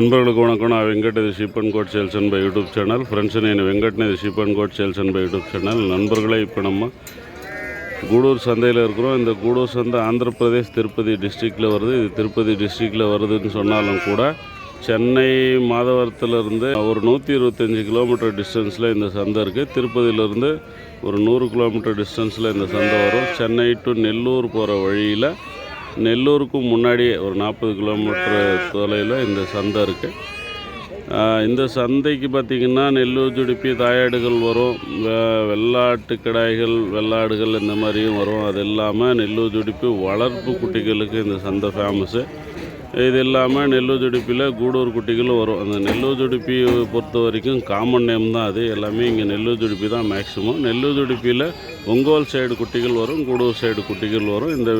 நண்பர்களுக்கு வணக்கம். நான் வெங்கட். இது sheep and goat sales and buy YouTube channel. Friends, నేను வெங்கட்னு. இது sheep and goat sales and buy YouTube channel. நண்பர்களே, இப்போ நம்ம கூடூர் சந்தையில் இருக்கிறோம். இந்த கூடூர் சந்தை ஆந்திர பிரதேஷ் திருப்பதி டிஸ்ட்ரிக்டில் வருது. இது திருப்பதி டிஸ்ட்ரிக்டில் வருதுன்னு சொன்னாலும் கூட சென்னை மாதவரத்துலேருந்து ஒரு 125 கிலோமீட்டர் டிஸ்டன்ஸில் இந்த சந்தை இருக்குது. திருப்பதியிலேருந்து ஒரு 100 கிலோமீட்டர் டிஸ்டன்ஸில் இந்த சந்தை வரும். சென்னை டு நெல்லூர் போகிற வழியில் நெல்லூருக்கும் முன்னாடியே ஒரு 40 கிலோமீட்டர் தொலைவில் இந்த சந்தை இருக்குது. இந்த சந்தைக்கு பார்த்திங்கன்னா நெல்லூர் ஜுடிப்பி தாயாடுகள் வரும், வெள்ளாட்டு கிடாய்கள், வெள்ளாடுகள் இந்த மாதிரியும் வரும். அது இல்லாமல் நெல்லூர் ஜுடிப்பி வளர்ப்பு குட்டிகளுக்கு இந்த சந்தை ஃபேமஸ்ஸு. இது இல்லாமல் நெல்லூர் ஜுடிப்பியில் கூடூர் குட்டிகளும் வரும். அந்த நெல்லூர் ஜுடிப்பி பொறுத்த வரைக்கும் காமன் நேம் தான் அது. எல்லாமே இங்கே நெல்லூர் ஜுடிப்பி தான் மேக்ஸிமம். நெல்லூர் ஜுடிப்பியில் ஒங்கோல் சைடு குட்டிகள் வரும், கூடூர் சைடு குட்டிகள் வரும். இந்த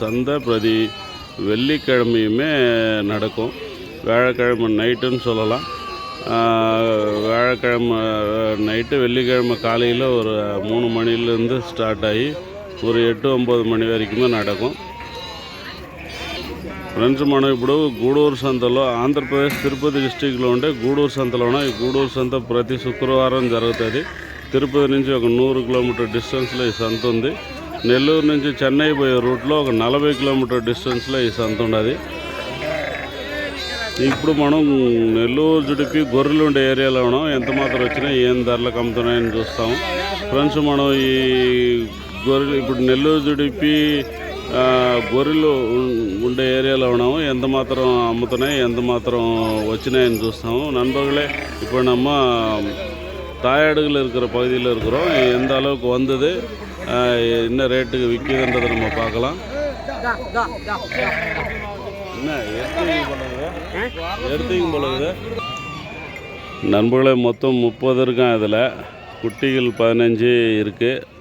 சந்தை பிரதி வெள்ளிக்கிழமையுமே நடக்கும். வியாழக்கிழமை நைட்டுன்னு சொல்லலாம். வியாழக்கிழமை நைட்டு, வெள்ளிக்கிழமை காலையில் ஒரு 3 மணிலேருந்து ஸ்டார்ட் ஆகி ஒரு 8-9 மணி வரைக்குமே நடக்கும். ఫ్రెండ్స్, మనం ఇప్పుడు గూడూరు సంతలో ఆంధ్రప్రదేశ్ తిరుపతి డిస్టిక్లో ఉండే గూడూరు సంతలోన ఈ గూడూరు సంత ప్రతి శుక్రవారం జరుగుతుంది. తిరుపతి నుంచి ఒక 100 కిలోమీటర్ డిస్టెన్స్లో ఈ సంత ఉంది. నెల్లూరు నుంచి చెన్నై పోయే రూట్లో ఒక 40 కిలోమీటర్ డిస్టెన్స్లో ఈ సంత ఉన్నది. ఇప్పుడు మనం నెల్లూరు జుడిపి గొర్రెలు ఉండే ఏరియాలో ఉన్నాం. ఎంత మాత్రం వచ్చినా ఏం ధరలకు అమ్ముతున్నాయని చూస్తాము. ఫ్రెండ్స్, మనం ఈ గొర్రెలు ఇప్పుడు నెల్లూరు జుడిపి గొర్రెలు ఉండే ఏరియాలో ఉన్నాము. ఎంత మాత్రం అమ్ముతున్నాయి, ఎంత మాత్రం వచ్చినాయని చూస్తాము. நண்பர்களே, இப்போ நம்ம தாயாடுகள் இருக்கிற பகுதியில் இருக்கிறோம். எந்த அளவுக்கு வந்தது, என்ன ரேட்டுக்கு விற்கிதுன்றதை நம்ம பார்க்கலாம். என்ன எடுத்துக்கும் போலது நண்பர்களே, மொத்தம் 30 இருக்கான். இதில் குட்டிகள் 15 இருக்குது.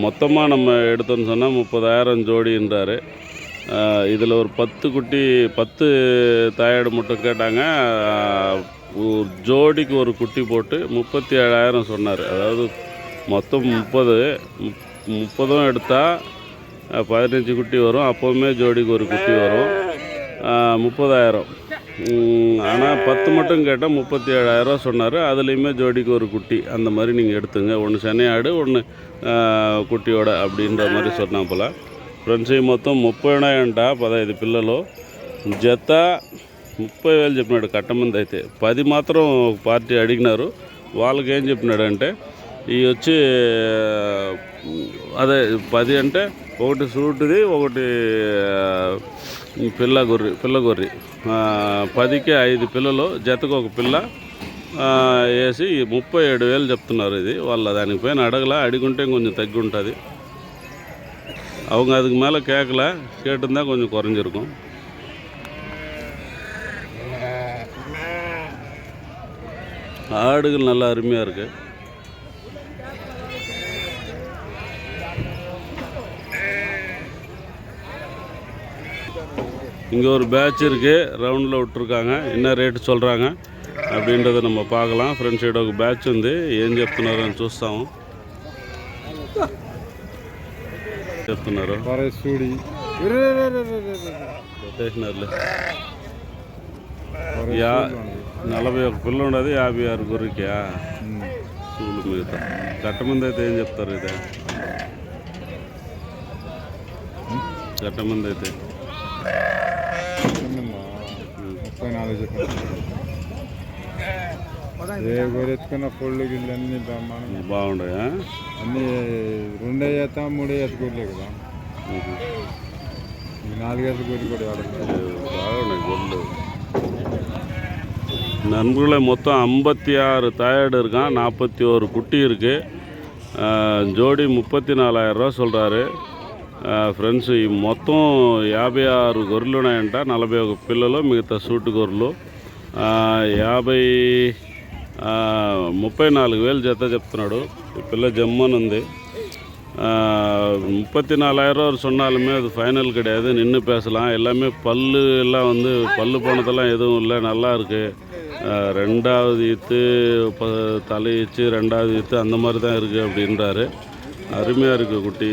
மொத்தமாக நம்ம எடுத்தோன்னு சொன்னால் 30,000 ஜோடின்றார். இதில் ஒரு 10 குட்டி, 10 தாயாடு மட்டும் கேட்டாங்க. ஒரு ஜோடிக்கு ஒரு குட்டி போட்டு 37,000 சொன்னார். அதாவது மொத்தம் 30 எடுத்தால் 15 குட்டி வரும். அப்போவுமே ஜோடிக்கு ஒரு குட்டி வரும். 30,000. ஆனால் 10 மட்டும் கேட்டால் 37,000 சொன்னார். அதுலேயுமே ஜோடிக்கு ஒரு குட்டி. அந்த மாதிரி நீங்கள் எடுத்துங்க. ஒன்று சென்னையாடு, ஒன்று కుట్టియోడ அப்படின்ற மாதிரி சொன்னாం పోల. ఫ్రెండ్స్, ఈ మొత్తం 30 15 పిల్లలు. జత 30,000 చెప్పినాడు. కట్టమంది అయితే 10 మాత్రం పార్టీ అడిగినారు. వాళ్ళకి ఏం చెప్పినాడంటే, ఇవి వచ్చి అదే 10 అంటే ఒకటి సూటుది, ఒకటి పిల్ల గొర్రె. 10కి 5 పిల్లలు, జతకు ఒక పిల్ల వేసి 37,000 చెప్తున్నారు. ఇది వాళ్ళ దానికి పైన అడగల. అడిగుంటే కొంచెం తగ్గి ఉంటుంది. அவங்க அதுக்கு மேலே கேட்கல. கேட்டிருந்தால் கொஞ்சம் குறைஞ்சிருக்கும். ஆடுகள் நல்லா அருமையாக இருக்குது. இங்கே ஒரு பேட்ச் இருக்குது, ரவுண்டில் விட்டுருக்காங்க. என்ன ரேட்டு சொல்கிறாங்க அப்படின்றத நம்ம பார்க்கலாம். ఫ్రెండ్స్, ఇక్కడ ఒక బ్యాచ్ ఉంది. ఏం చెప్తున్నారు అని చూస్తాము. చెప్తున్నారు 41 పిల్ల ఉండదు. 56 గొర్రెకి సూలు మిగతా కట్టమంది అయితే ఏం చెప్తారు? ఇదే కట్టమంది అయితే 34 ఏ గొర్రెత్తుకున్న పొళ్ళు గిళ్ళు అన్నీ బాగుంటాయా? అన్నీ 2 ఈత 3 ఈత గొర్రెలే కదా. 4 ఈత గొర్రెలు కూడా బాగున్నాయి గొర్రెలు. நண்பர்களே, மொத்தம் 56 தாயாடு இருக்கான். 41 குட்டி இருக்குது. ஜோடி 34,000 சொல்கிறாரு. ఫ్రెండ్స్, ఈ మొత్తం 56 గొర్రెలు ఉన్నాయంట. 41 పిల్లలు, మిగతా సూటు గొర్రెలు. 34,000 జత చెప్తున్నాడు. ఈ పిల్ల జమ్మన్ ఉంది. 34,000 சொன்னாலுமே அது ஃபைனல் கிடையாது. நின்று பேசலாம். எல்லாமே பல்லு எல்லாம் வந்து பல்லு போனதெல்லாம் எதுவும் இல்லை, நல்லா இருக்குது. 2வது ஈத்து, தலை ஈச்சு 2வது ஈத்து அந்த மாதிரி தான் இருக்குது அப்படின்றாரு. அருமையாக இருக்குது குட்டி.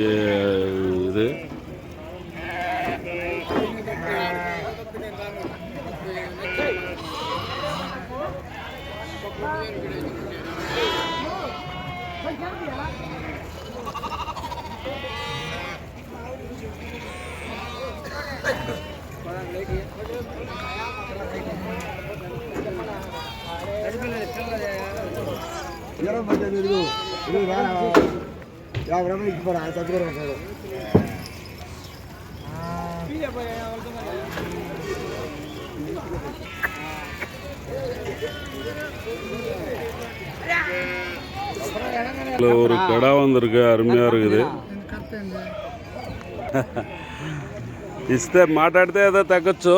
இது ஒரு கடை வந்திருக்கு, அருமையா இருக்குது. ఇస్తే మాట్లాడితే ఏదో తగ్గచ్చు.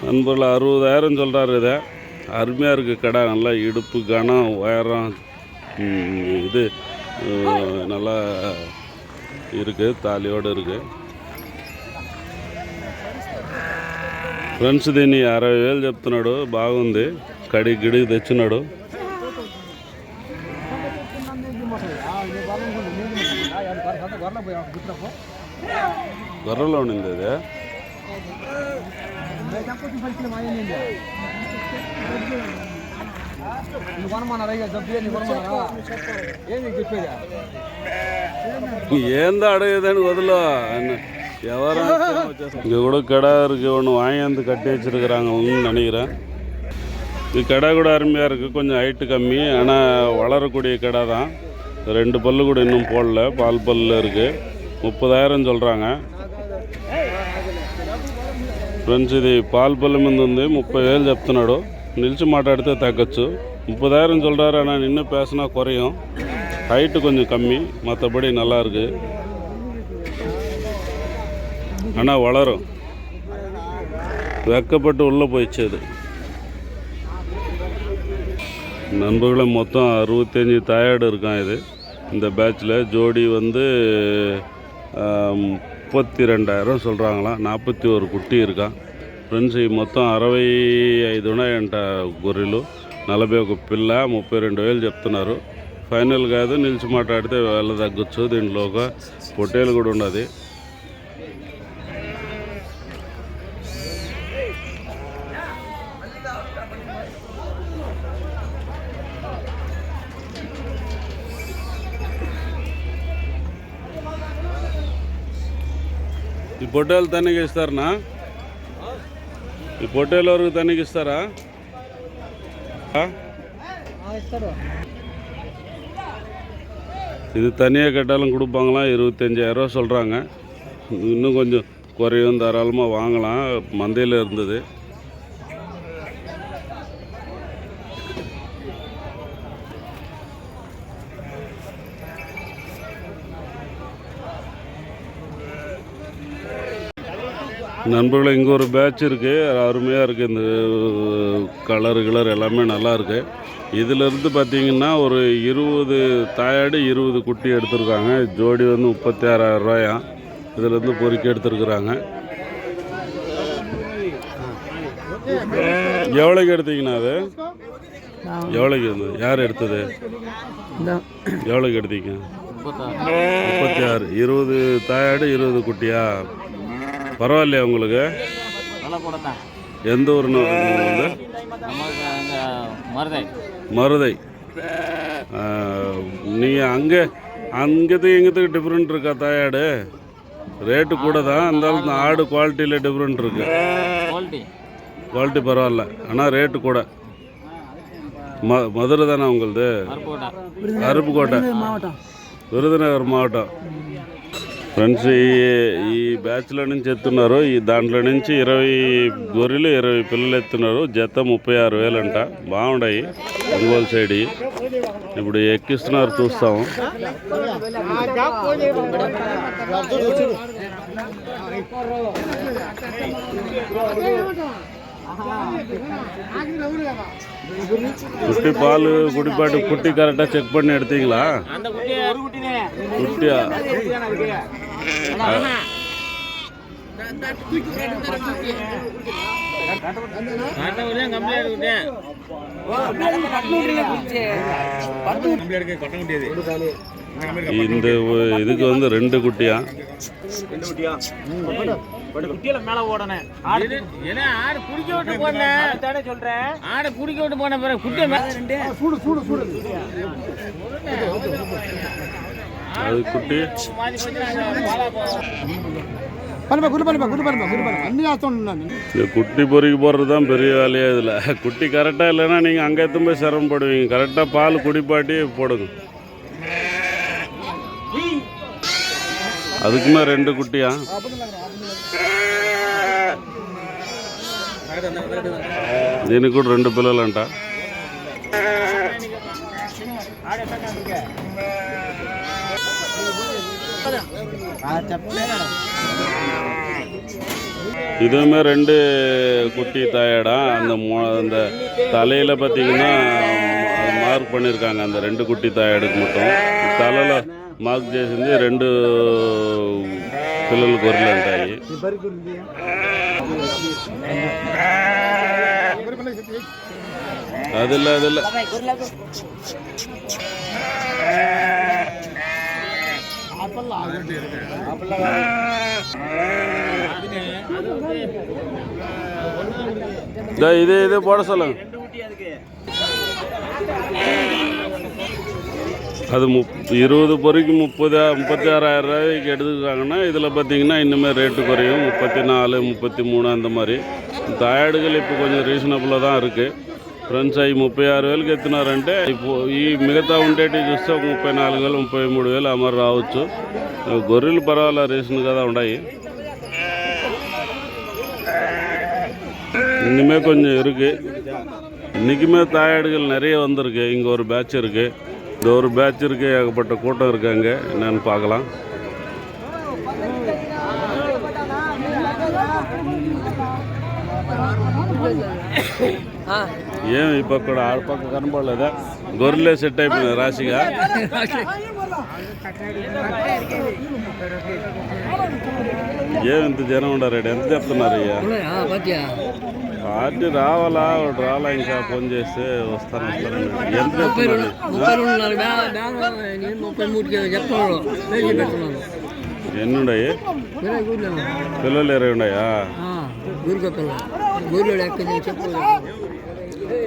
நண்பர்கள் 60,000 சொல்கிறாரு. இதை அருமையாக இருக்குது கடை. நல்லா இடுப்பு கனம் உயரம் இது நல்லா இருக்குது, தாலியோடு இருக்குது. ఫ్రెండ్స్ దీన్ని 60,000 చెప్తున్నాడు. బాగుంది. కడి గిడి తెచ్చినాడు. గొర్రెలో ఉండింది అది. ఏందో అడిగేదాన్ని వదిలో ఎవరు இங்கே கூட கடை இருக்குது. ஒன்று வாங்கி வந்து கட்டி வச்சுருக்குறாங்க நினைக்கிறேன். இது கடை கூட அருமையாக இருக்குது. கொஞ்சம் ஹைட்டு கம்மி, ஆனால் வளரக்கூடிய கடை தான். 2 பல்லு கூட இன்னும் போடல, பால் பல்லு இருக்குது. 30,000 சொல்கிறாங்க. ఫ్రెండ్స్ ఇది పాల పల్లె ముందు ఉంది. 30,000 చెప్తున్నాడు. నిలిచి మాట్లాడితే తగ్గచ్చు. 30,000 சொல்கிறாரு. ஆனால் நின்று பேசினா குறையும். ஹைட்டு கொஞ்சம் கம்மி, மற்றபடி நல்லா இருக்கு. ஆனால் வளரும். வெக்கப்பட்டு உள்ளே போயிடுச்சு அது. நண்பர்களை மொத்தம் 65 தாயாடு இருக்கான் இது. இந்த பேட்சில் ஜோடி வந்து 32,000 சொல்கிறாங்களாம். 41 కుట్టి இருக்கான். ఫ్రెండ్స్ ఈ మొత్తం 65 ఉన్నాయంట గొర్రెలు. 41 పిల్ల, 32,000 చెప్తున్నారు. ఫైనల్ కాదు, నిలిచి మాట్లాడితే వేళ తగ్గొచ్చు. దీంట్లో ఒక పొట్టేలు కూడా ఉన్నది. ఈ పొట్టేలు తనకి ఇస్తారనా? ఈ పొట్టేలు వరకు తనకి ఇస్తారా? இது தனியாக கேட்டாலும் கொடுப்பாங்களாம். 25,000 சொல்கிறாங்க. இன்னும் கொஞ்சம் குறையும், தாராளமாக வாங்கலாம். மந்தையில் இருந்தது. நண்பர்களே, இங்கே ஒரு பேட்ச் இருக்குது. அருமையாக இருக்குது. இந்த கலர் எல்லாமே நல்லா இருக்குது. இதிலேருந்து பார்த்திங்கன்னா ஒரு 20 தாயாடு 20 குட்டி எடுத்துருக்காங்க. ஜோடி வந்து 36,000 ரூபாயாம். இதிலேருந்து பொறுக்கி எடுத்துருக்குறாங்க. எவ்வளோக்கு எடுத்தீங்கண்ணா அது? எவ்வளோக்கு இருந்தது? யார் எடுத்தது? எவ்வளோக்கு எடுத்தீங்க? 36. 20 தாயாடு 20 குட்டியா? பரவாயில்லையா உங்களுக்கு? எந்த ஊர்னு? மருதை. நீங்கள் அங்கேத்துக்கு இங்கேத்துக்கு டிஃப்ரெண்ட் இருக்கா தாயாடு? ரேட்டு கூட தான் இருந்தாலும் ஆடு குவாலிட்டியில் டிஃப்ரெண்ட் இருக்கு. குவாலிட்டி பரவாயில்ல, ஆனால் ரேட்டு கூட. மதுரை தானே உங்களது? அருப்புக்கோட்டை, విరుదునగర్ మావటం. ఫ్రెండ్స్ ఈ బ్యాచ్లో నుంచి ఎత్తున్నారు. దాంట్లో నుంచి 20 గొర్రెలు 20 పిల్లలు ఎత్తున్నారు. జత 36,000 అంట. బాగుంటాయి ఒంగోలు సైడ్. ఇప్పుడు ఎక్కిస్తున్నారు, చూస్తాము. குட்டி பால் குடிப்பாட்டு குட்டி கரெக்டாக செக் பண்ணி எடுத்தீங்களா? குட்டியா? இந்த இதுக்கு வந்து 2 குட்டியா? குட்டியில மேல ஓடனே ஆடு குடிக்க விட்டு போனேன். சொல்றேன் ஆடை குடிக்க விட்டு போன பிறகு குட்டியை மேல 2 அது குட்டி இந்த குட்டி பொறிக்கு போடுறது தான் பெரிய வேலையே இதில். குட்டி கரெக்டாக இல்லைன்னா நீங்கள் அங்கே எடுத்து போய் சிரமப்படுவீங்க. கரெக்டாக பால் குடிப்பாட்டி போடுங்க. அதுக்குமே 2 குட்டியா? దీనికి కూడా 2 పిల్లలంట. இதுவுமே 2 குட்டி தாயாடா. அந்த தலையில் பார்த்தீங்கன்னா மார்க் பண்ணியிருக்காங்க அந்த 2 குட்டி தாயாடுக்கு மட்டும். தலையில் మార్క్ చేసింది 2 పిల్లలు గొర్రెలు ఉంటాయి. అదిಲ್ಲ ఇదే போட சொல்லுங்க. அது 20 பொறிக்கு 36,000 ரூபாய்க்கு எடுத்துக்கிறாங்கன்னா இதில் பார்த்தீங்கன்னா இன்னுமே ரேட்டு குறையும். 34, 33 அந்த மாதிரி. தாயாடுகள் இப்போ కొంచెం రీజనబుల్గా தான் இருக்குது. ఫ్రెండ్స్ అవి 36,000కి ఎత్తున్నారంటే ఈ మిగతా ఉండేటివి చూస్తే 34,000, 33,000 అమరు రావచ్చు. గొర్రెలు పర్వాలా రీజన్గా தான் ఉన్నాయి. இன்னுமே கொஞ்சம் இருக்குது. இன்றைக்குமே தாயாடுகள் நிறைய வந்திருக்கு. இங்கே ஒரு பேட்ச் இருக்குது. இந்த ஒரு பேட்ச் இருக்குது. ஏகப்பட்ட கூட்டம் இருக்காங்க. என்னன்னு பார்க்கலாம். ఏం ఈ పక్క కూడా ఆడ పక్క కనపడలేదా? గొర్రెలే సెట్ అయిపోయినాయి రాశిగా. ఏమింత జనం ఉండరు. ఎంత చెప్తున్నారు అయ్యా? పార్టీ రావాలా ఇంకా ఫోన్ చేస్తే వస్తాను. ఎంత చెప్తున్నారు? ఎన్ని ఉన్నాయి పిల్లలు? 20 ఉన్నాయా?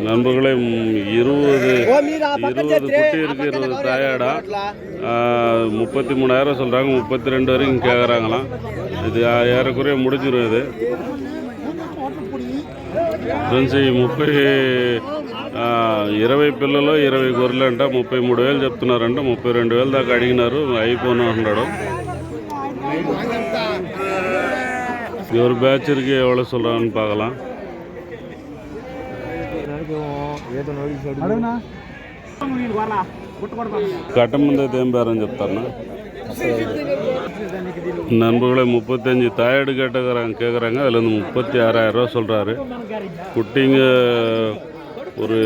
நண்பர்களே 20 குட்டி இருக்குது. 20 தாயாடா. 33,000 சொல்கிறாங்க. 32 வரைக்கும் கேட்குறாங்களாம். இது ஏறக்குறைய முடிஞ்சிடும். இது ఫ్రెండ్స్ ఈ 20 పిల్లలు 20 గొర్రెలు అంట. 33,000 చెప్తున్నారంట. 32,000 దాకా అడిగినారు. అయిపోను అన్నాడు. ஒரு பேட்சருக்கு எவ்வளோ சொல்கிறான்னு பார்க்கலாம். కట్ట ముందే தேம்பாருன்னு చెప్తాను. நண்பர்களே 35 தாயாடு கேட்குறாங்க. அதில் வந்து 36,000 ரூபா சொல்கிறாரு. குட்டிங்க ஒரு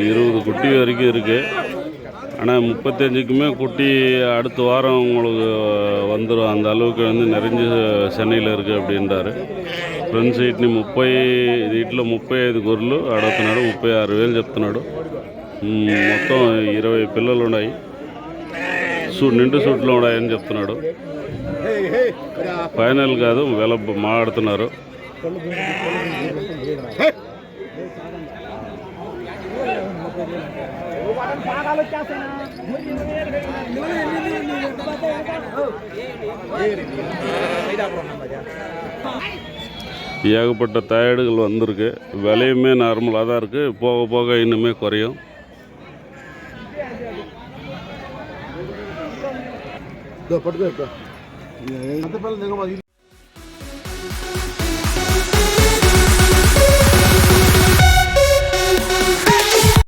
20 குட்டி வரைக்கும் இருக்குது. ஆனால் 35க்குமே குட்டி அடுத்த வாரம் உங்களுக்கு வந்துடும். அந்த அளவுக்கு வந்து நிறைஞ்சு சென்னையில் இருக்குது அப்படின்றாரு. ఫ్రెండ్స్ వీటిని 30 35 గొర్రెలు అడుగుతున్నాడు. 36,000 చెప్తున్నాడు. మొత్తం 20 పిల్లలు ఉన్నాయి. నిండు సూట్లు ఉన్నాయని చెప్తున్నాడు. ఫైనల్ కాదు, వెల మాట్లాడుతున్నారు. ஏகப்பட்ட தாயாடுகள் வந்திருக்கு. விலையுமே நார்மலாக தான் இருக்குது. போக போக இன்னுமே குறையும்.